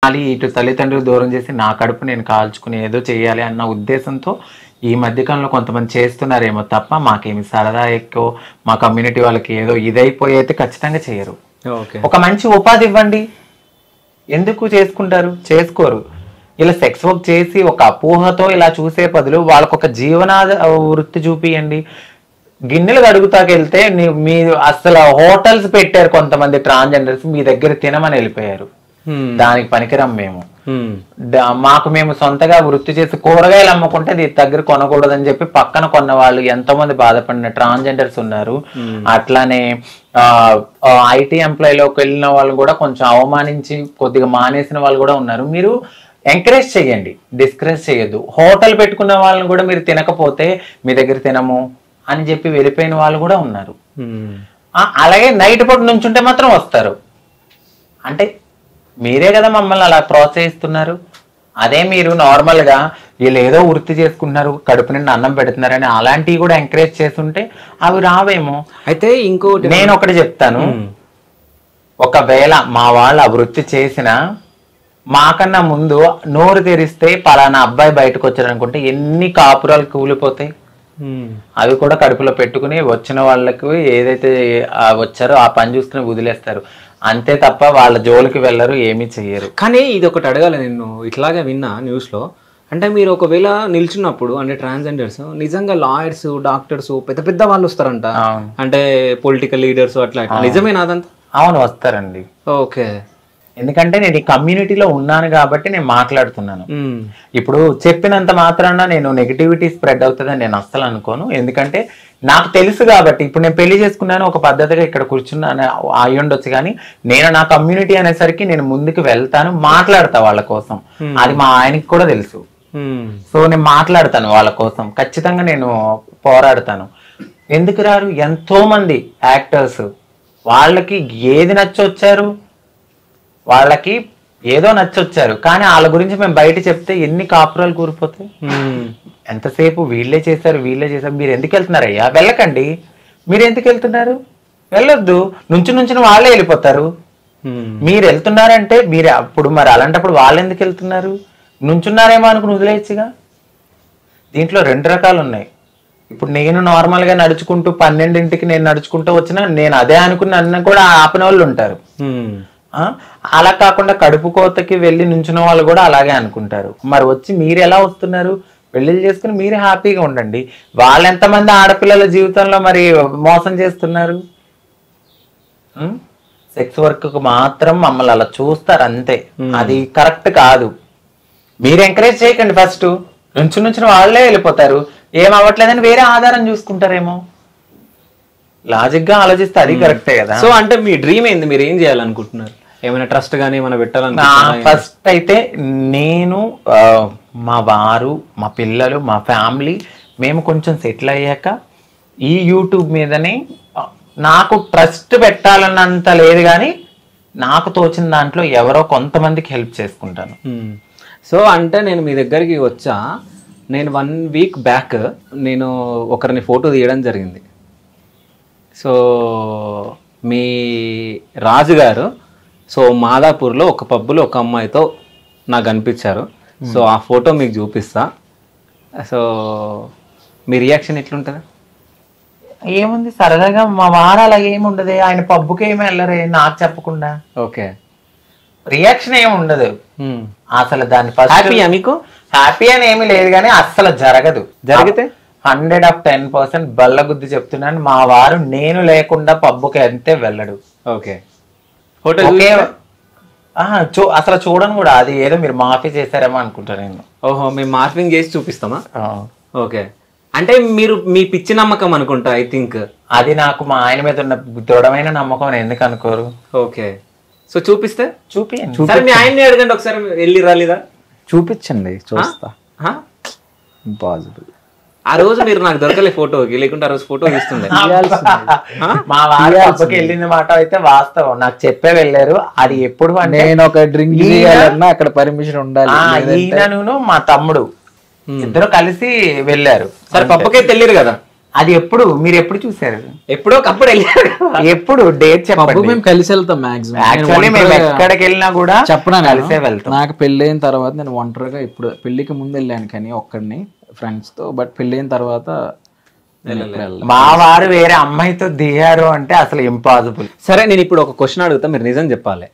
ఇటు తల్లిదండ్రులు దూరం చేసి నా కడుపు నేను కాల్చుకుని ఏదో చేయాలి అన్న ఉద్దేశంతో ఈ మధ్యకాలంలో కొంతమంది చేస్తున్నారేమో తప్ప మాకేమి సరదా ఎక్కువ మా కమ్యూనిటీ వాళ్ళకి ఏదో ఇదైపోయి అయితే ఖచ్చితంగా చేయరు. ఒక మంచి ఉపాధి ఇవ్వండి, ఎందుకు చేసుకుంటారు? చేసుకోరు. ఇలా సెక్స్ వర్క్ చేసి ఒక అపోహతో ఇలా చూసే బదులు వాళ్ళకు ఒక జీవనాద వృత్తి చూపియండి. గిన్నెలు కడుగుతాకెళ్తే మీరు అసలు హోటల్స్ పెట్టారు కొంతమంది ట్రాన్స్జెండర్స్, మీ దగ్గర తినమని వెళ్ళిపోయారు. దానికి పనికిరం మేము. మాకు మేము సొంతగా వృత్తి చేసి కూరగాయలు అమ్ముకుంటే దగ్గర కొనకూడదని చెప్పి పక్కన కొన్న వాళ్ళు ఎంతో మంది బాధపడిన ట్రాన్స్జెండర్స్ ఉన్నారు. అట్లానే ఐటీ ఎంప్లాయీలోకి వెళ్ళిన వాళ్ళు కూడా కొంచెం అవమానించి కొద్దిగా మానేసిన వాళ్ళు కూడా ఉన్నారు. మీరు ఎంకరేజ్ చేయండి, డిస్కరేజ్ చేయొద్దు. హోటల్ పెట్టుకున్న వాళ్ళని కూడా మీరు తినకపోతే మీ దగ్గర తినము అని చెప్పి వెళ్ళిపోయిన వాళ్ళు కూడా ఉన్నారు. అలాగే నైట్ పూట నుంచుంటే మాత్రం వస్తారు. అంటే మీరే కదా మమ్మల్ని అలా ప్రోత్సహిస్తున్నారు. అదే మీరు నార్మల్ గా వీళ్ళు ఏదో వృత్తి చేసుకుంటున్నారు, కడుపు నిండా అన్నం పెడుతున్నారని అలాంటివి కూడా ఎంకరేజ్ చేస్తుంటే అవి రావేమో. అయితే ఇంకోటి నేను ఒకటి చెప్తాను, ఒకవేళ మా వాళ్ళు ఆ వృత్తి చేసిన మాకన్నా ముందు నోరు తెరిస్తే పలానా అబ్బాయి బయటకు వచ్చారు అనుకుంటే ఎన్ని కాపురాలు కూలిపోతాయి. అవి కూడా కడుపులో పెట్టుకుని వచ్చిన వాళ్ళకు ఏదైతే వచ్చారో ఆ పని చూసుకుని వదిలేస్తారు అంతే తప్ప వాళ్ళ జోలికి వెళ్ళరు, ఏమీ చెయ్యరు. కానీ ఇది ఒకటి అడగాలి, నేను ఇట్లాగే విన్నా న్యూస్లో. అంటే మీరు ఒకవేళ నిల్చున్నప్పుడు అంటే ట్రాన్స్జెండర్స్ నిజంగా లాయర్స్, డాక్టర్స్, పెద్ద పెద్ద వాళ్ళు వస్తారంట, అంటే పొలిటికల్ లీడర్స్ అట్లా, నిజమేనా అదంతా? అవును, వస్తారండి. ఓకే. ఎందుకంటే నేను ఈ కమ్యూనిటీలో ఉన్నాను కాబట్టి నేను మాట్లాడుతున్నాను. ఇప్పుడు చెప్పినంత మాత్రాన నేను నెగిటివిటీ స్ప్రెడ్ అవుతుందని నేను అస్సలు అనుకోను. ఎందుకంటే నాకు తెలుసు కాబట్టి. ఇప్పుడు నేను పెళ్లి చేసుకున్నాను, ఒక పద్ధతిగా ఇక్కడ కూర్చున్నాను అయి ఉండొచ్చు, కానీ నేను నా కమ్యూనిటీ అనేసరికి నేను ముందుకు వెళ్తాను, మాట్లాడతా వాళ్ళ కోసం. అది మా ఆయనకి కూడా తెలుసు. సో నేను మాట్లాడతాను వాళ్ళ కోసం, ఖచ్చితంగా నేను పోరాడతాను. ఎందుకు రారు? ఎంతో మంది యాక్టర్స్ వాళ్ళకి ఏది నచ్చొచ్చారు, వాళ్ళకి ఏదో నచ్చొచ్చారు, కానీ వాళ్ళ గురించి మేము బయట చెప్తే ఎన్ని కాపురాలు కూరిపోతాయి. ఎంతసేపు వీళ్ళే చేశారు వీళ్ళే చేశారు. మీరు ఎందుకు వెళ్తున్నారయ్యా? వెళ్ళకండి. మీరు ఎందుకు వెళ్తున్నారు? వెళ్ళొద్దు. నుంచిన వాళ్ళే వెళ్ళిపోతారు. మీరు వెళ్తున్నారంటే మీరు అప్పుడు మరి అలాంటప్పుడు వాళ్ళు ఎందుకు వెళ్తున్నారు? నుంచున్నారేమో అనుకుని వదిలేయచ్చుగా. దీంట్లో 2 రకాలు ఉన్నాయి. ఇప్పుడు నేను నార్మల్గా నడుచుకుంటూ 12ంటికి నేను నడుచుకుంటూ వచ్చినా నేను అదే అనుకుని నన్ను కూడా ఆపిన వాళ్ళు ఉంటారు. అలా కాకుండా కడుపు కోతకి వెళ్ళి నుంచున్న వాళ్ళు కూడా అలాగే అనుకుంటారు. మరి వచ్చి మీరు ఎలా వస్తున్నారు? పెళ్లిళ్ళు చేసుకుని మీరే హ్యాపీగా ఉండండి. వాళ్ళు ఎంతమంది ఆడపిల్లల జీవితంలో మరి మోసం చేస్తున్నారు? సెక్స్ వర్క్ మాత్రం మమ్మల్ని అలా చూస్తారు అంతే. అది కరెక్ట్ కాదు. మీరు ఎంకరేజ్ చేయకండి. ఫస్ట్ నుంచిన వాళ్ళే వెళ్ళిపోతారు. ఏం అవ్వట్లేదని వేరే ఆధారం చూసుకుంటారేమో. లాజిక్ గా ఆలోచిస్తే అది కరెక్టే కదా. సో అంటే మీ డ్రీమ్ ఏంది? మీరు ఏం చేయాలనుకుంటున్నారు? ఏమైనా ట్రస్ట్ గానీ ఏమైనా పెట్టాలనుకుంటున్నారా? ఫస్ట్ అయితే నేను, మా వారు, మా పిల్లలు, మా ఫ్యామిలీ మేము కొంచెం సెటిల్ అయ్యాక ఈ యూట్యూబ్ మీదనే నాకు ట్రస్ట్ పెట్టాలన్నంత లేదు, కానీ నాకు తోచిన దాంట్లో ఎవరో కొంతమందికి హెల్ప్ చేసుకుంటాను. సో అంటే నేను మీ దగ్గరికి వచ్చా, నేను 1 వీక్ బ్యాక్ నేను ఒకరిని ఫోటో తీయడం జరిగింది. సో మీ రాజుగారు సో మాదాపూర్లో ఒక పబ్బులో ఒక అమ్మాయితో నాకు కనిపించారు. సో ఆ ఫోటో మీకు చూపిస్తా. సో మీ రియాక్షన్ ఎట్లుంటుంది? ఏముంది, సరదాగా మా వారు అలాగే ఏమి ఉండదు. ఆయన పబ్బుకి ఏమి వెళ్ళరే నాకు చెప్పకుండా. ఓకే. రియాక్షన్ ఏమి ఉండదు అసలు. దాని హ్యాపీయా మీకు? హ్యాపీ అని ఏమి లేదు, కానీ అస్సలు జరగదు. జరిగితే 110% బల్లగుద్ది చెప్తున్నాను. మా వారు నేను లేకుండా పబ్బుకి అంతే వెళ్ళడు. ఓకే. అసలు చూడను కూడా. అది ఏదో మీరు మాఫీ చేశారేమో అనుకుంటా నేను. ఓహో, మేము మార్ఫింగ్ చేసి చూపిస్తామా? ఓకే. అంటే మీరు మీ పిచ్చి నమ్మకం అనుకుంటా. ఐ థింక్ అది నాకు మా ఆయన మీద ఉన్న దృఢమైన నమ్మకం. ఎందుకు అనుకోరు? ఓకే. సో చూపిస్తే చూపియండి. మీ ఆయన్ని అడగండి ఒకసారి, వెళ్ళి రాలేదా? చూపించండి, చూస్తా. ఇంపాసిబుల్. ఆ రోజు మీరు నాకు దొరకలే ఫోటోకి, లేకుంటే ఆ రోజు ఫోటో తీస్తుండే. మా వారు పబ్బకి వెళ్ళిన మాట అయితే వాస్తవం. నాకు చెప్పే వెళ్ళారు. అది ఎప్పుడు అంటే నేను ఒక డ్రింక్ చేయాలన్నా అక్కడ పర్మిషన్ ఉండాలి. ఈయనను మా తమ్ముడు ఇద్దరు కలిసి వెళ్ళారు. సరే పబ్బకే తెలియరు కదా. అది ఎప్పుడు మీరు ఎప్పుడు చూసారు? ఎప్పుడో ఒకప్పుడు వెళ్ళారు. ఎప్పుడు డేట్ పబ్బు చెప్పండి. మేము కలిసి వెళ్తాం మాక్సిమం. యాక్చువల్లీ మేము ఎక్కడికి వెళ్ళినా కూడా చెప్పనా కలిసే వెళ్తాం. నాకు పెళ్ళైన తర్వాత నేను ఒంటరిగా ఇప్పుడు పెళ్లికి ముందు వెళ్ళాను కానీ ఒక్కడిని ఫ్రెండ్స్ తో, బట్ పెళ్ళైన తర్వాత నేను ఎప్పుడు వెళ్ళలేదు. మా వారు వేరే అమ్మాయితో దిగారు అంటే అసలు ఇంపాసిబుల్. సరే నేను ఇప్పుడు ఒక క్వశ్చన్ అడుగుతా, మీరు నిజం చెప్పాలి.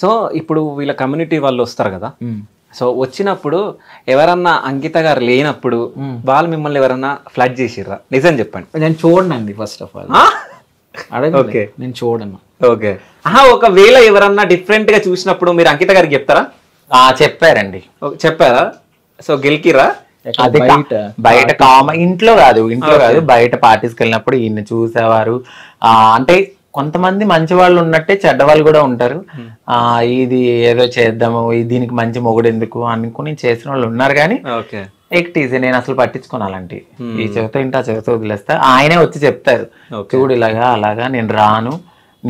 సో ఇప్పుడు వీళ్ళ కమ్యూనిటీ వాళ్ళు వస్తారు కదా, సో వచ్చినప్పుడు ఎవరన్నా అంకిత గారు లేనప్పుడు వాళ్ళు మిమ్మల్ని ఎవరన్నా ఫ్లడ్ చేసిర్రా? నిజం చెప్పండి. నేను చూడనండి ఫస్ట్ ఆఫ్ ఆల్. ఓకే, నేను చూడను. ఓకే. ఒకవేళ ఎవరన్నా డిఫరెంట్ గా చూసినప్పుడు మీరు అంకిత గారికి చెప్తారా? చెప్పారండి. చెప్పారా? సో గెలికిరా? అది బయట ఇంట్లో కాదు బయట పార్టీస్కి వెళ్ళినప్పుడు ఈయన చూసేవారు. అంటే కొంతమంది మంచి వాళ్ళు ఉన్నట్టే చెడ్డ వాళ్ళు కూడా ఉంటారు. ఇది ఏదో చేద్దాము, దీనికి మంచి మొగుడు ఎందుకు అనుకుని చేసిన వాళ్ళు ఉన్నారు. కానీ ఎక్టీజీ నేను అసలు పట్టించుకోను అలాంటి. ఈ చెవితో ఇంటి ఆ చెవితో వదిలేస్తా. ఆయనే వచ్చి చెప్తారు, చూడు ఇలాగా అలాగా నేను రాను,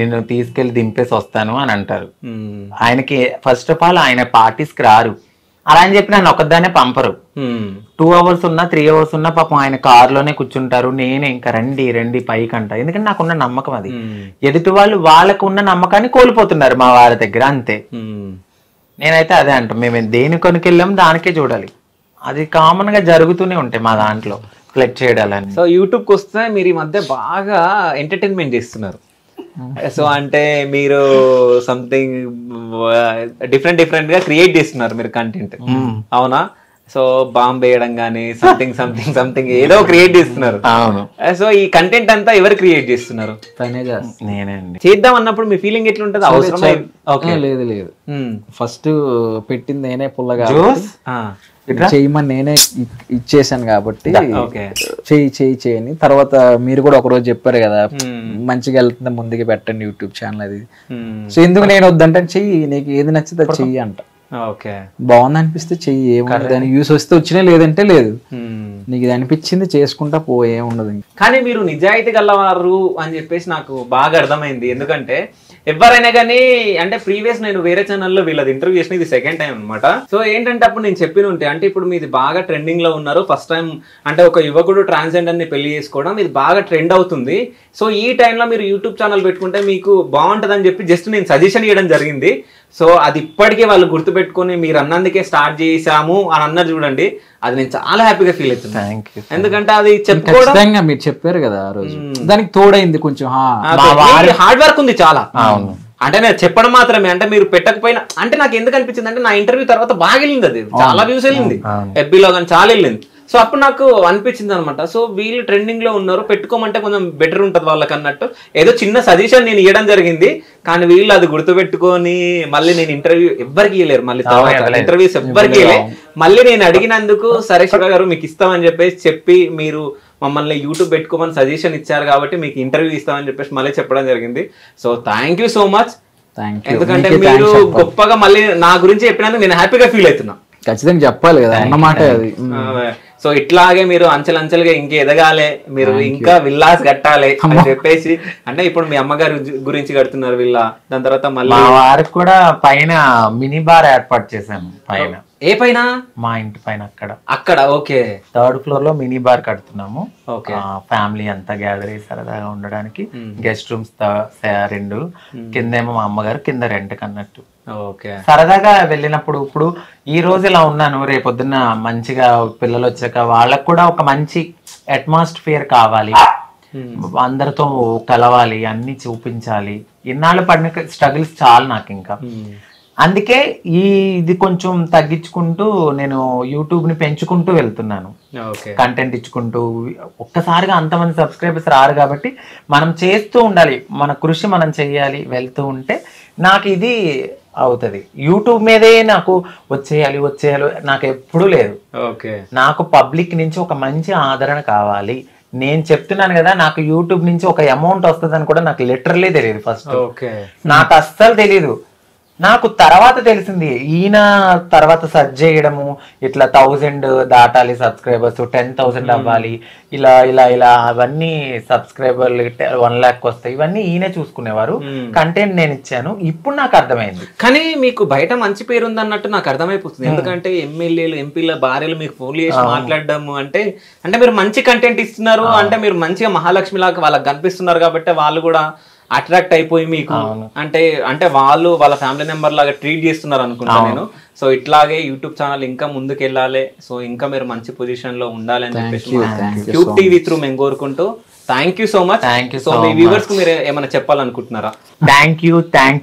నిన్ను తీసుకెళ్లి దింపేసి వస్తాను అని అంటారు. ఆయనకి ఫస్ట్ ఆఫ్ ఆల్ ఆయన పార్టీస్కి రారు. అలా అని చెప్పి నన్ను ఒక్కదాన్నే పంపరు. 2 hours ఉన్నా 3 hours ఉన్నా పాపం ఆయన కారులోనే కూర్చుంటారు. నేనే ఇంకా రండి రండి పైకి అంట. ఎందుకంటే నాకున్న నమ్మకం అది. ఎదుటి వాళ్ళు వాళ్ళకు ఉన్న నమ్మకాన్ని కోల్పోతున్నారు మా వారి దగ్గర, అంతే. నేనైతే అదే అంట, మేము దేని కొనుకెళ్ళాము దానికే చూడాలి. అది కామన్ గా జరుగుతూనే ఉంటాయి మా దాంట్లో ఫ్లెక్ట్ చేయడాలని. సో యూట్యూబ్కి వస్తే మీరు ఈ మధ్య బాగా ఎంటర్టైన్మెంట్ చేస్తున్నారు. సో అంటే మీరు సంథింగ్ డిఫరెంట్ గా క్రియేట్ చేస్తున్నారు మీరు కంటెంట్, అవునా? సో బాంబ్ వేయడం కానీ సంథింగ్ ఏదో క్రియేట్ చేస్తున్నారు. అవును. సో ఈ కంటెంట్ అంతా ఎవరు క్రియేట్ చేస్తున్నారు? నేనే అండి. చేద్దాం అన్నప్పుడు మీ ఫీలింగ్ ఎట్లుంటది? అవసరం లేదు ఫస్ట్ పెట్టింది నేనే పుల్లగా చేయమని నేనే ఇచ్చేసాను కాబట్టి చేయని. తర్వాత మీరు కూడా ఒకరోజు చెప్పారు కదా, మంచిగా వెళ్తుందా ముందుకు పెట్టండి యూట్యూబ్ ఛానల్ అది. సో ఎందుకు నేను వద్దంటే చెయ్యి, నీకు ఏది నచ్చితే చెయ్యి అంట. బాగుంది అనిపిస్తే చెయ్యి, ఏముంది దాని యూస్ వస్తే వచ్చినా లేదంటే లేదు. నీకు ఇది అనిపించింది చేసుకుంటా పో, ఏముండదు. కానీ మీరు నిజాయితీ గలవారు అని చెప్పేసి నాకు బాగా అర్థమైంది. ఎందుకంటే ఎవరైనా కానీ అంటే ప్రీవియస్ నేను వేరే ఛానల్లో వీళ్ళది ఇంటర్వ్యూ చేసిన, ఇది సెకండ్ టైం అనమాట. సో ఏంటంటే అప్పుడు నేను చెప్పిన ఉంటే, అంటే ఇప్పుడు మీది బాగా ట్రెండింగ్ లో ఉన్నారు. ఫస్ట్ టైం అంటే ఒక యువకుడు ట్రాన్స్జెండర్ ని పెళ్లి చేసుకోవడం ఇది బాగా ట్రెండ్ అవుతుంది. సో ఈ టైంలో మీరు యూట్యూబ్ ఛానల్ పెట్టుకుంటే మీకు బాగుంటుంది అని చెప్పి జస్ట్ నేను సజెషన్ ఇవ్వడం జరిగింది. సో అది ఇప్పటికే వాళ్ళు గుర్తుపెట్టుకుని మీరు అన్నందుకే స్టార్ట్ చేసాము అని అన్నారు చూడండి, అది నేను చాలా హ్యాపీగా ఫీల్ అవుతున్నాను. ఎందుకంటే అది చెప్పుకోవడం మీరు చెప్పారు కదా ఆ రోజు, దానికి తోడైంది కొంచెం హార్డ్ వర్క్ ఉంది చాలా. అంటే నేను చెప్పడం మాత్రమే, అంటే మీరు పెట్టకపోయినా, అంటే నాకు ఎందుకు అనిపించింది అంటే నా ఇంటర్వ్యూ తర్వాత బాగా వెళ్ళింది, అది చాలా వ్యూస్ వెళ్ళింది, ఎఫ్బీలో కానీ చాలా వెళ్ళింది. సో అప్పుడు నాకు అనిపించింది అనమాట, సో వీళ్ళు ట్రెండింగ్ లో ఉన్నారు, పెట్టుకోమంటే కొంచెం బెటర్ ఉంటుంది వాళ్ళకి అన్నట్టు ఏదో చిన్న సజెషన్ నేను ఇవ్వడం జరిగింది. కానీ వీళ్ళు అది గుర్తుపెట్టుకొని మళ్ళీ నేను ఇంటర్వ్యూ ఎవ్వరికి ఇవ్వలేరు, మళ్ళీ ఇంటర్వ్యూస్ ఎవ్వరికి ఇవ్వలేదు. మళ్ళీ నేను అడిగినందుకు సరే శివ గారు మీకు ఇస్తామని చెప్పి మీరు మమ్మల్ని యూట్యూబ్ పెట్టుకోమని సజెషన్ ఇచ్చారు కాబట్టి మీకు ఇంటర్వ్యూ ఇస్తామని చెప్పేసి మళ్ళీ చెప్పడం జరిగింది. So thank you so much. ఎందుకంటే మీరు గొప్పగా మళ్ళీ నా గురించి చెప్పినందుకు నేను హ్యాపీగా ఫీల్ అవుతున్నా. ఖచ్చితంగా చెప్పాలి కదా అన్నమాట అది. సో ఇట్లాగే మీరు అంచెలంచెలుగా ఇంకా ఎదగాలి, మీరు ఇంకా విల్లాస్ కట్టాలి అని చెప్పేసి, అంటే ఇప్పుడు మీ అమ్మగారి గురించి కడుతున్నారు విల్లా, దాని తర్వాత మళ్ళీ మా వారికి కూడా పైన మినీ బార్ ఏర్పాటు చేశాము. పైన ఏ పైన? మా ఇంటి పైన అక్కడ. ఓకే. 3rd floor లో మినీ బార్ కడుతున్నాము. ఫ్యామిలీ అంతా గ్యాదర్ అయ్యి సరదాగా ఉండడానికి. గెస్ట్ రూమ్స్ 2, కిందేమో మా అమ్మగారు, కింద రెంట్ కన్నట్టు. సరదాగా వెళ్ళినప్పుడు ఇప్పుడు ఈ రోజు ఇలా ఉన్నాను, రేపొద్దున్న మంచిగా పిల్లలు వచ్చాక వాళ్ళకు కూడా ఒక మంచి అట్మాస్ఫియర్ కావాలి, అందరితో కలవాలి, అన్ని చూపించాలి. ఇన్నాళ్ళు పడిన స్ట్రగుల్స్ చాలు నాకు ఇంకా. అందుకే ఇది కొంచెం తగ్గించుకుంటూ నేను యూట్యూబ్ ని పెంచుకుంటూ వెళ్తున్నాను, కంటెంట్ ఇచ్చుకుంటూ. ఒక్కసారిగా అంతమంది సబ్స్క్రైబర్స్ రారు కాబట్టి మనం చేస్తూ ఉండాలి, మన కృషి మనం చెయ్యాలి. వెళ్తూ ఉంటే నాకు ఇది అవుతుంది. యూట్యూబ్ మీదే నాకు వచ్చేయాలి నాకు ఎప్పుడూ లేదు. నాకు పబ్లిక్ నుంచి ఒక మంచి ఆదరణ కావాలి. నేను చెప్తున్నాను కదా, నాకు యూట్యూబ్ నుంచి ఒక అమౌంట్ వస్తుందని కూడా నాకు లిటరలీ తెలియదు. ఫస్ట్ నాకు అస్సలు తెలీదు. నాకు తర్వాత తెలిసింది, ఈయన తర్వాత సర్చ్ చేయడము, ఇట్లా 1000 దాటాలి సబ్స్క్రైబర్స్, 10,000 అవ్వాలి, ఇలా ఇలా ఇలా అవన్నీ సబ్స్క్రైబర్లు 1 lakh వస్తాయి, ఇవన్నీ ఈయనే చూసుకునేవారు. కంటెంట్ నేను ఇచ్చాను. ఇప్పుడు నాకు అర్థమైంది. కానీ మీకు బయట మంచి పేరు ఉంది అన్నట్టు నాకు అర్థమైపోతుంది. ఎందుకంటే ఎమ్మెల్యేలు ఎంపీల భార్యలు మీకు ఫోన్ చేసి మాట్లాడడం అంటే మీరు మంచి కంటెంట్ ఇస్తున్నారు, అంటే మీరు మంచిగా మహాలక్ష్మి లాగా వాళ్ళకి కనిపిస్తున్నారు కాబట్టి వాళ్ళు కూడా అట్రాక్ట్ అయిపోయి మీకు అంటే వాళ్ళు వాళ్ళ ఫ్యామిలీ మెంబర్ లాగా ట్రీట్ చేస్తున్నారు అనుకుంటా నేను. సో ఇట్లాగే యూట్యూబ్ ఛానల్ ఇంకా ముందుకు వెళ్ళాలి, సో ఇంకా మీరు మంచి పొజిషన్ లో ఉండాలి అని చెప్పేసి క్యూబ్ టీవీ త్రూ మేము కోరుకుంటూ thank you so much. So me viewers కు మీరు ఏమైనా చెప్పాలనుకుంటున్నారా? థ్యాంక్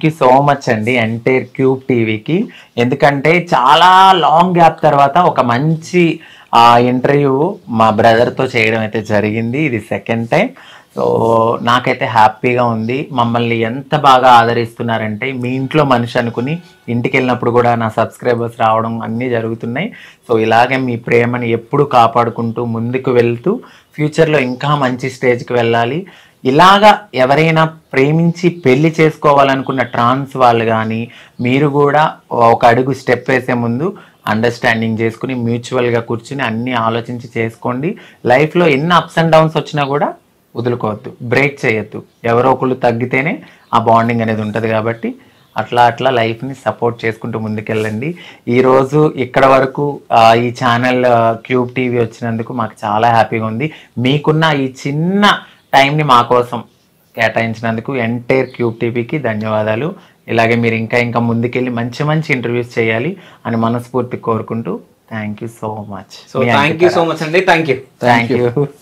యూ సో మచ్ అండి ఎంటైర్ క్యూబ్ టీవీకి. ఎందుకంటే చాలా లాంగ్ గ్యాప్ తర్వాత ఒక మంచి ఇంటర్వ్యూ మా బ్రదర్తో చేయడం అయితే జరిగింది. ఇది సెకండ్ టైం. సో నాకైతే హ్యాపీగా ఉంది. మమ్మల్ని ఎంత బాగా ఆదరిస్తున్నారంటే, మీ ఇంట్లో మనిషి అనుకుని ఇంటికి వెళ్ళినప్పుడు కూడా నా సబ్స్క్రైబర్స్ రావడం అన్నీ జరుగుతున్నాయి. సో ఇలాగే మీ ప్రేమని ఎప్పుడు కాపాడుకుంటూ ముందుకు వెళ్తూ ఫ్యూచర్లో ఇంకా మంచి స్టేజ్కి వెళ్ళాలి. ఇలాగా ఎవరైనా ప్రేమించి పెళ్లి చేసుకోవాలనుకున్న ట్రాన్స్ వాళ్ళు కానీ మీరు కూడా ఒక అడుగు స్టెప్ వేసే ముందు అండర్స్టాండింగ్ చేసుకుని మ్యూచువల్గా కూర్చుని అన్నీ ఆలోచించి చేసుకోండి. లైఫ్లో ఎన్ని అప్స్ అండ్ డౌన్స్ వచ్చినా కూడా వదులుకోవద్దు, బ్రేక్ చేయొద్దు. ఎవరో ఒకళ్ళు తగ్గితేనే ఆ బాండింగ్ అనేది ఉంటుంది. కాబట్టి అట్లా లైఫ్ని సపోర్ట్ చేసుకుంటూ ముందుకెళ్ళండి. ఈరోజు ఇక్కడ వరకు ఈ ఛానల్ క్యూబ్ టీవీ వచ్చినందుకు మాకు చాలా హ్యాపీగా ఉంది. మీకున్న ఈ చిన్న టైంని మా కోసం కేటాయించినందుకు ఎంటైర్ క్యూబ్ టీవీకి ధన్యవాదాలు. ఇలాగే మీరు ఇంకా ముందుకెళ్ళి మంచి ఇంటర్వ్యూస్ చేయాలి అని మనస్ఫూర్తి కోరుకుంటూ thank you so much. So thank you so much అండి. Thank you.